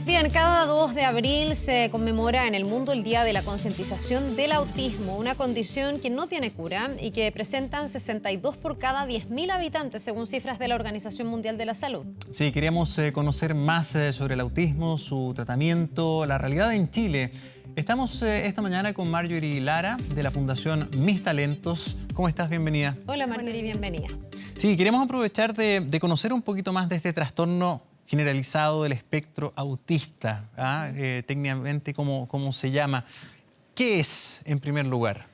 Bien, cada 2 de abril se conmemora en el mundo el Día de la Concientización del Autismo, una condición que no tiene cura y que presentan 62 por cada 10.000 habitantes, según cifras de la Organización Mundial de la Salud. Sí, queríamos conocer más sobre el autismo, su tratamiento, la realidad en Chile. Estamos esta mañana con Marjorie Lara, de la Fundación Mis Talentos. ¿Cómo estás? Bienvenida. Hola, Marjorie, bienvenida. Sí, queremos aprovechar de conocer un poquito más de este trastorno generalizado del espectro autista, técnicamente cómo se llama. ¿Qué es, en primer lugar?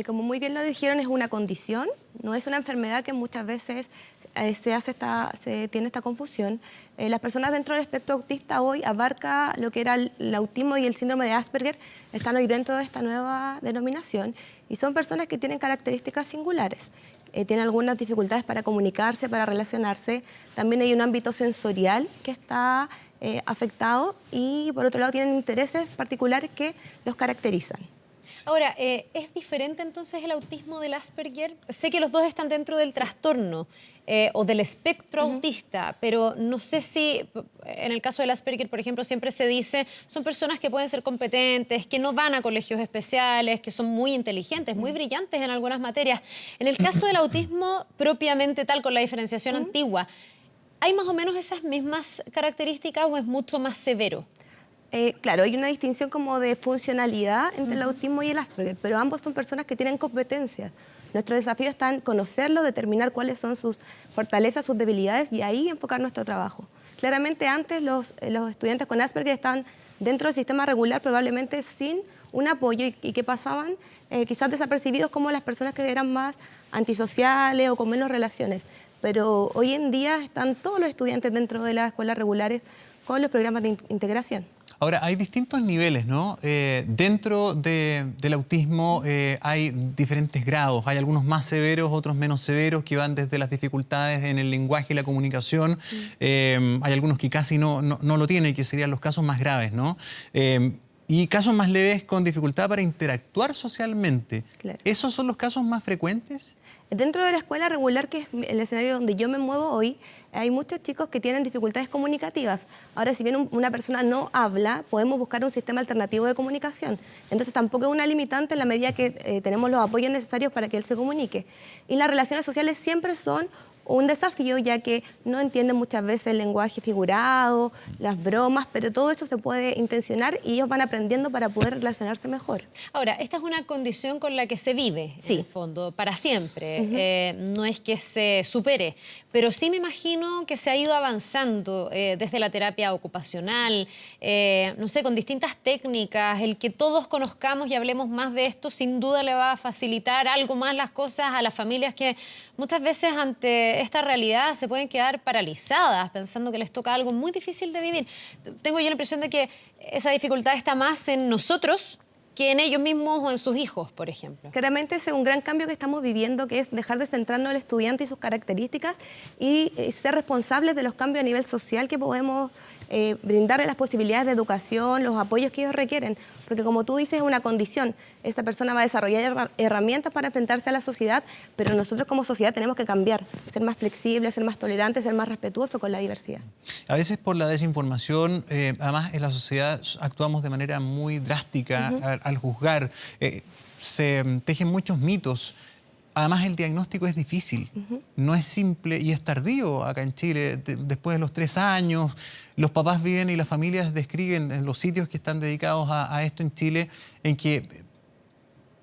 Como muy bien lo dijeron, es una condición, no es una enfermedad que muchas veces se tiene esta confusión. Las personas dentro del espectro autista hoy abarca lo que era el autismo y el síndrome de Asperger, están hoy dentro de esta nueva denominación y son personas que tienen características singulares. Tienen algunas dificultades para comunicarse, para relacionarse. También hay un ámbito sensorial que está afectado y por otro lado tienen intereses particulares que los caracterizan. Ahora, ¿es diferente entonces el autismo del Asperger? Sé que los dos están dentro del trastorno o del espectro autista, pero no sé si en el caso del Asperger, por ejemplo, siempre se dice son personas que pueden ser competentes, que no van a colegios especiales, que son muy inteligentes, muy brillantes en algunas materias. En el caso del autismo propiamente tal, con la diferenciación antigua, ¿hay más o menos esas mismas características o es mucho más severo? Claro, hay una distinción como de funcionalidad entre el autismo y el Asperger, pero ambos son personas que tienen competencias. Nuestro desafío está en conocerlo, determinar cuáles son sus fortalezas, sus debilidades y ahí enfocar nuestro trabajo. Claramente antes los estudiantes con Asperger estaban dentro del sistema regular, probablemente sin un apoyo y que pasaban quizás desapercibidos como las personas que eran más antisociales o con menos relaciones. Pero hoy en día están todos los estudiantes dentro de las escuelas regulares con los programas de integración. Ahora, hay distintos niveles, ¿no? Dentro del autismo hay diferentes grados. Hay algunos más severos, otros menos severos, que van desde las dificultades en el lenguaje y la comunicación. Hay algunos que casi no lo tienen, que serían los casos más graves, ¿no? Y casos más leves con dificultad para interactuar socialmente. Claro. ¿Esos son los casos más frecuentes? Dentro de la escuela regular, que es el escenario donde yo me muevo hoy, hay muchos chicos que tienen dificultades comunicativas. Ahora, si bien una persona no habla, podemos buscar un sistema alternativo de comunicación. Entonces, tampoco es una limitante en la medida que tenemos los apoyos necesarios para que él se comunique. Y las relaciones sociales siempre son un desafío, ya que no entienden muchas veces el lenguaje figurado, las bromas, pero todo eso se puede intencionar y ellos van aprendiendo para poder relacionarse mejor. Ahora, esta es una condición con la que se vive, en el fondo, para siempre. No es que se supere, pero sí me imagino que se ha ido avanzando desde la terapia ocupacional, no sé, con distintas técnicas. El que todos conozcamos y hablemos más de esto sin duda le va a facilitar algo más las cosas a las familias que muchas veces ante esta realidad se pueden quedar paralizadas pensando que les toca algo muy difícil de vivir. Tengo yo la impresión de que esa dificultad está más en nosotros que en ellos mismos o en sus hijos, por ejemplo. Claramente ese es un gran cambio que estamos viviendo, que es dejar de centrarnos en el estudiante y sus características y ser responsables de los cambios a nivel social que podemos brindarle las posibilidades de educación, los apoyos que ellos requieren. Porque como tú dices, es una condición. Esta persona va a desarrollar herramientas para enfrentarse a la sociedad, pero nosotros como sociedad tenemos que cambiar, ser más flexibles, ser más tolerantes, ser más respetuosos con la diversidad. A veces por la desinformación, además en la sociedad actuamos de manera muy drástica al juzgar. Se tejen muchos mitos. Además, el diagnóstico es difícil, no es simple y es tardío acá en Chile. Después de los 3 años, los papás viven y las familias describen en los sitios que están dedicados a esto en Chile, en que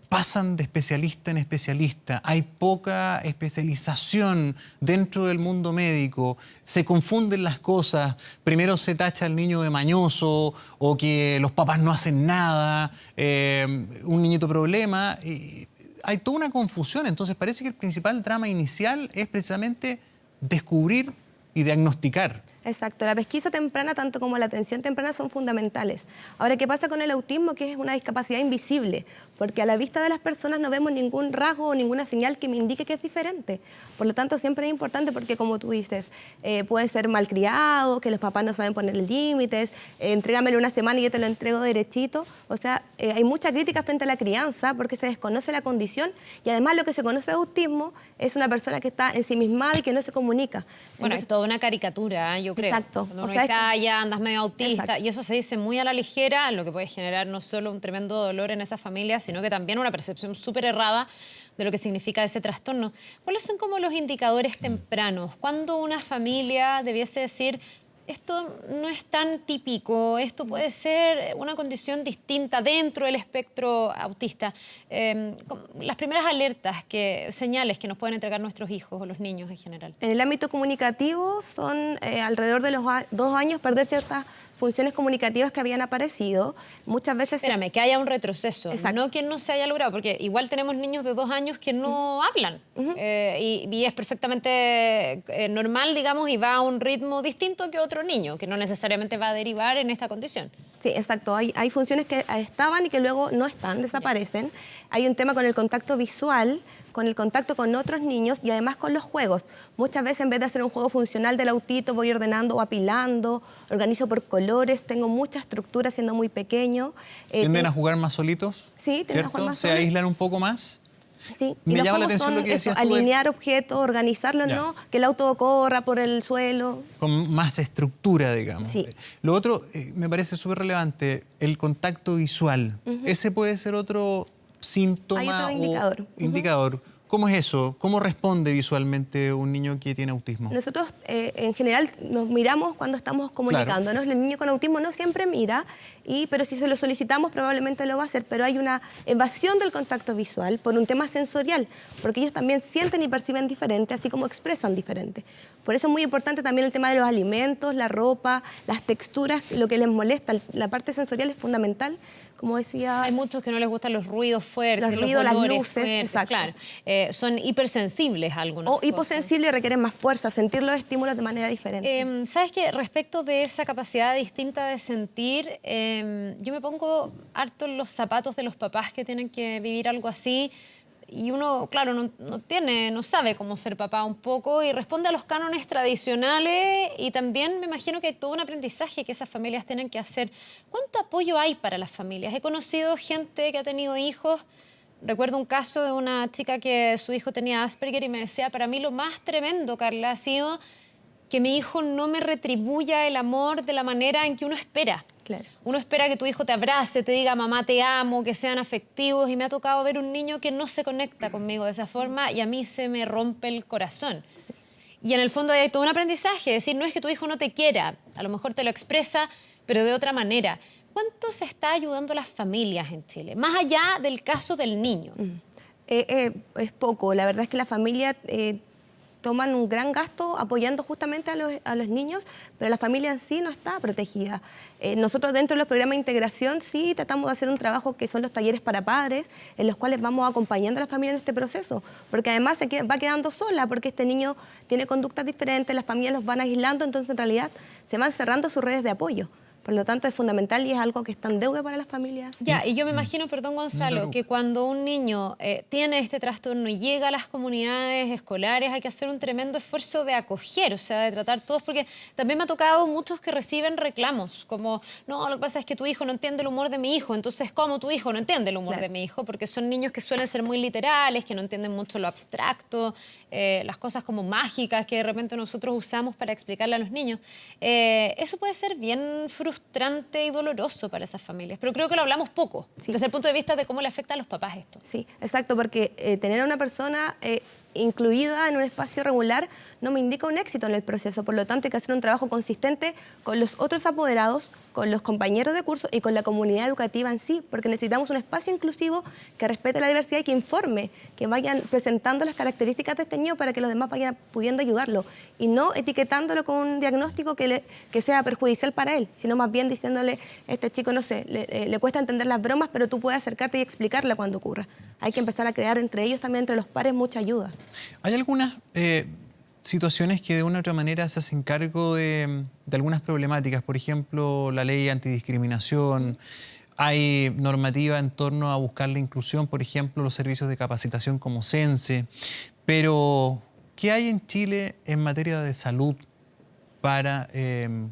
pasan de especialista en especialista. Hay poca especialización dentro del mundo médico. Se confunden las cosas. Primero se tacha al niño de mañoso o que los papás no hacen nada, un niñito problema. Hay toda una confusión, entonces parece que el principal drama inicial es precisamente descubrir y diagnosticar. Exacto, la pesquisa temprana tanto como la atención temprana son fundamentales. Ahora, ¿qué pasa con el autismo? Que es una discapacidad invisible, porque a la vista de las personas no vemos ningún rasgo o ninguna señal que me indique que es diferente. Por lo tanto, siempre es importante porque, como tú dices, puede ser malcriado, que los papás no saben poner límites, entrégamelo una semana y yo te lo entrego derechito. O sea, hay mucha crítica frente a la crianza porque se desconoce la condición y además lo que se conoce de autismo es una persona que está ensimismada y que no se comunica. Bueno, es toda una caricatura. Yo yo creo. Exacto. Cuando uno dice, ya andas medio autista, exacto. y eso se dice muy a la ligera, lo que puede generar no solo un tremendo dolor en esa familia, sino que también una percepción súper errada de lo que significa ese trastorno. ¿Cuáles son como los indicadores tempranos? ¿Cuándo una familia debiese decir, esto no es tan típico, esto puede ser una condición distinta dentro del espectro autista? Las primeras alertas, señales que nos pueden entregar nuestros hijos o los niños en general. En el ámbito comunicativo son alrededor de los 2 años perder ciertas funciones comunicativas que habían aparecido. Muchas veces... Espérame, que haya un retroceso, Exacto. no que no se haya logrado, porque igual tenemos niños de 2 años que no hablan y es perfectamente normal, digamos, y va a un ritmo distinto que otro niño, que no necesariamente va a derivar en esta condición. Sí, exacto. Hay funciones que estaban y que luego no están, desaparecen. Hay un tema con el contacto visual, con el contacto con otros niños y además con los juegos. Muchas veces en vez de hacer un juego funcional del autito voy ordenando o apilando, organizo por colores, tengo mucha estructura siendo muy pequeño. ¿Tienden a jugar más solitos? Sí, tienden a jugar más ¿Se solos. aíslan un poco más? Sí, Me y los llama la juegos atención son lo que eso, decías tú de- alinear objetos, organizarlos, Ya. ¿no? Que el auto corra por el suelo. Con más estructura, digamos. Sí. Lo otro, me parece súper relevante, el contacto visual. Ese puede ser otro síntoma Hay otro o indicador. indicador. ¿Cómo es eso? ¿Cómo responde visualmente un niño que tiene autismo? Nosotros en general nos miramos cuando estamos comunicándonos. El niño con autismo no siempre mira, pero si se lo solicitamos probablemente lo va a hacer. Pero hay una evasión del contacto visual por un tema sensorial, porque ellos también sienten y perciben diferente, así como expresan diferente. Por eso es muy importante también el tema de los alimentos, la ropa, las texturas, lo que les molesta. La parte sensorial es fundamental. Como decía... Hay muchos que no les gustan los ruidos fuertes, Los ruidos, las colores luces, fuertes, exacto. claro. Son hipersensibles algunos. O hiposensibles requieren más fuerza, sentir los estímulos de manera diferente. ¿Sabes qué? Respecto de esa capacidad distinta de sentir, yo me pongo harto en los zapatos de los papás que tienen que vivir algo así. Y uno, claro, no sabe cómo ser papá un poco y responde a los cánones tradicionales y también me imagino que hay todo un aprendizaje que esas familias tienen que hacer. ¿Cuánto apoyo hay para las familias? He conocido gente que ha tenido hijos. Recuerdo un caso de una chica que su hijo tenía Asperger y me decía, para mí lo más tremendo, Carla, ha sido que mi hijo no me retribuya el amor de la manera en que uno espera. Claro. Uno espera que tu hijo te abrace, te diga mamá te amo, que sean afectivos y me ha tocado ver un niño que no se conecta conmigo de esa forma y a mí se me rompe el corazón. Sí. Y en el fondo hay todo un aprendizaje, es decir, no es que tu hijo no te quiera, a lo mejor te lo expresa, pero de otra manera. ¿Cuánto se está ayudando a las familias en Chile? Más allá del caso del niño. Es poco, la verdad es que la familia... toman un gran gasto apoyando justamente a los niños, pero la familia en sí no está protegida. Nosotros dentro de los programas de integración sí tratamos de hacer un trabajo que son los talleres para padres, en los cuales vamos acompañando a la familia en este proceso, porque además va quedando sola, porque este niño tiene conductas diferentes, las familias los van aislando, entonces en realidad se van cerrando sus redes de apoyo. Por lo tanto, es fundamental y es algo que está en deuda para las familias. Ya, y yo me imagino, perdón Gonzalo, que cuando un niño tiene este trastorno y llega a las comunidades escolares hay que hacer un tremendo esfuerzo de acoger, o sea, de tratar todos, porque también me ha tocado muchos que reciben reclamos, como, no, lo que pasa es que tu hijo no entiende el humor de mi hijo, entonces, ¿cómo tu hijo no entiende el humor de mi hijo? Porque son niños que suelen ser muy literales, que no entienden mucho lo abstracto, las cosas como mágicas que de repente nosotros usamos para explicarle a los niños. Eso puede ser bien frustrante y doloroso para esas familias, pero creo que lo hablamos poco, desde el punto de vista de cómo le afecta a los papás esto. Sí, exacto, porque tener a una persona incluida en un espacio regular no me indica un éxito en el proceso, por lo tanto hay que hacer un trabajo consistente con los otros apoderados, con los compañeros de curso y con la comunidad educativa en sí, porque necesitamos un espacio inclusivo que respete la diversidad y que informe, que vayan presentando las características de este niño para que los demás vayan pudiendo ayudarlo y no etiquetándolo con un diagnóstico que sea perjudicial para él, sino más bien diciéndole, este chico, no sé, le cuesta entender las bromas, pero tú puedes acercarte y explicarle cuando ocurra. Hay que empezar a crear entre ellos, también entre los pares, mucha ayuda. ¿Hay algunas situaciones que de una u otra manera se hacen cargo de algunas problemáticas? Por ejemplo, la ley antidiscriminación, hay normativa en torno a buscar la inclusión, por ejemplo, los servicios de capacitación como CENSE, pero ¿qué hay en Chile en materia de salud para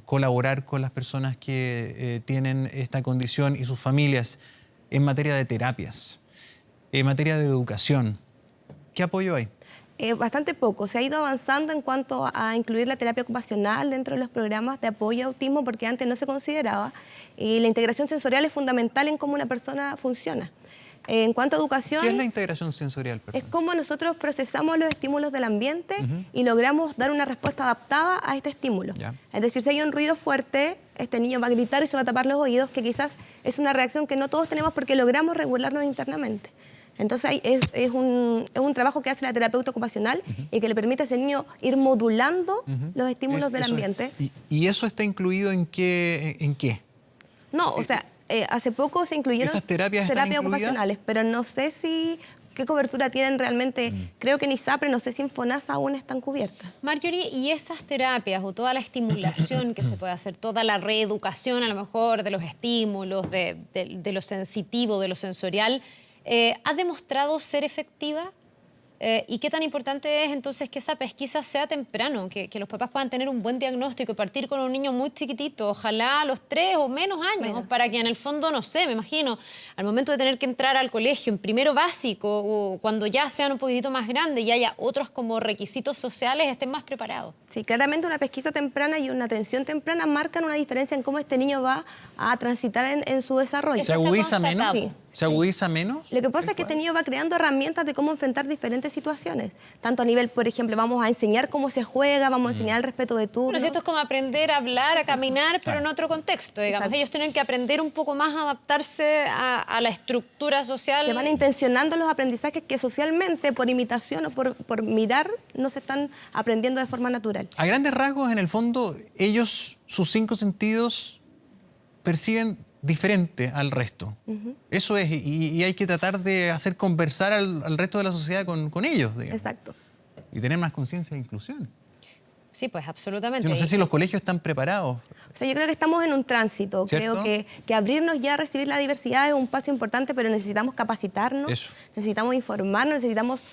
colaborar con las personas que tienen esta condición y sus familias en materia de terapias, en materia de educación? ¿Qué apoyo hay? Bastante poco. Se ha ido avanzando en cuanto a incluir la terapia ocupacional dentro de los programas de apoyo a autismo, porque antes no se consideraba. Y la integración sensorial es fundamental en cómo una persona funciona. En cuanto a educación... ¿Qué es la integración sensorial? Es cómo nosotros procesamos los estímulos del ambiente y logramos dar una respuesta adaptada a este estímulo. Ya. Es decir, si hay un ruido fuerte, este niño va a gritar y se va a tapar los oídos, que quizás es una reacción que no todos tenemos porque logramos regularnos internamente. Entonces es un trabajo que hace la terapeuta ocupacional y que le permite a ese niño ir modulando los estímulos del ambiente. ¿Y eso está incluido en qué? No, o sea, hace poco se incluyeron ¿Esas terapias ocupacionales, pero no sé qué cobertura tienen realmente. Creo que en ISAPRE, no sé si en FONASA aún están cubiertas. Marjorie, ¿y esas terapias o toda la estimulación que se puede hacer, toda la reeducación a lo mejor de los estímulos, de lo sensitivo, de lo sensorial, ha demostrado ser efectiva? ¿Y qué tan importante es entonces que esa pesquisa sea temprano, que los papás puedan tener un buen diagnóstico y partir con un niño muy chiquitito, ojalá a los 3 o menos años, para que en el fondo, no sé, me imagino, al momento de tener que entrar al colegio en primero básico o cuando ya sean un poquitito más grandes y haya otros como requisitos sociales, estén más preparados? Sí, claramente una pesquisa temprana y una atención temprana marcan una diferencia en cómo este niño va a transitar en su desarrollo. ¿Se agudiza menos? Sí. ¿Se agudiza menos? Lo que pasa es que este niño va creando herramientas de cómo enfrentar diferentes situaciones. Tanto a nivel, por ejemplo, vamos a enseñar cómo se juega, vamos a enseñar el respeto de turno. Bueno, esto es como aprender a hablar, a caminar, pero en otro contexto, digamos. Exacto. Ellos tienen que aprender un poco más a adaptarse a la estructura social. Se van intencionando los aprendizajes que socialmente, por imitación o por mirar, no se están aprendiendo de forma natural. A grandes rasgos, en el fondo, ellos, sus 5 sentidos, perciben diferente al resto. Eso es, y hay que tratar de hacer conversar al resto de la sociedad con ellos, digamos. Exacto. Y tener más conciencia de inclusión. Sí, pues absolutamente. Yo no sé si los colegios están preparados. O sea, yo creo que estamos en un tránsito. ¿Cierto? Creo que abrirnos ya a recibir la diversidad es un paso importante, pero necesitamos capacitarnos, Eso. necesitamos informarnos, necesitamos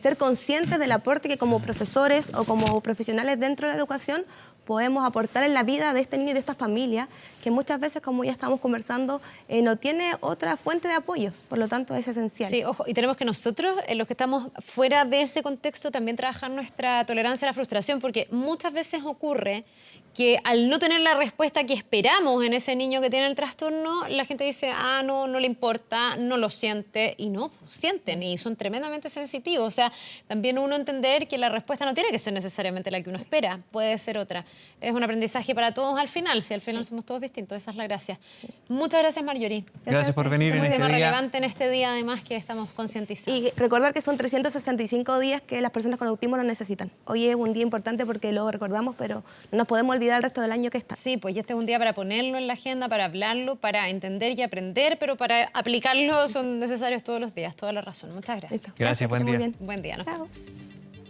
ser conscientes del aporte que como profesores o como profesionales dentro de la educación podemos aportar en la vida de este niño y de esta familia, que muchas veces, como ya estamos conversando, no tiene otra fuente de apoyos, por lo tanto es esencial. Sí, ojo, y tenemos que nosotros, los que estamos fuera de ese contexto, también trabajar nuestra tolerancia a la frustración, porque muchas veces ocurre que al no tener la respuesta que esperamos en ese niño que tiene el trastorno, la gente dice, no le importa, no lo siente, y no, sienten, y son tremendamente sensitivos. O sea, también uno entender que la respuesta no tiene que ser necesariamente la que uno espera, puede ser otra. Es un aprendizaje para todos al final, si al final somos todos distintos, esa es la gracia. Muchas gracias, Marjorie. Gracias por venir en Un este tema día. relevante en este día, además, que estamos concientizando. Y recordar que son 365 días que las personas con autismo lo necesitan. Hoy es un día importante porque lo recordamos, pero no nos podemos olvidar el resto del año que está. Sí, pues este es un día para ponerlo en la agenda, para hablarlo, para entender y aprender, pero para aplicarlo son necesarios todos los días, toda la razón. Muchas gracias. Eso. Gracias, buen que esté muy día. bien. Buen día, nos Chao. vemos.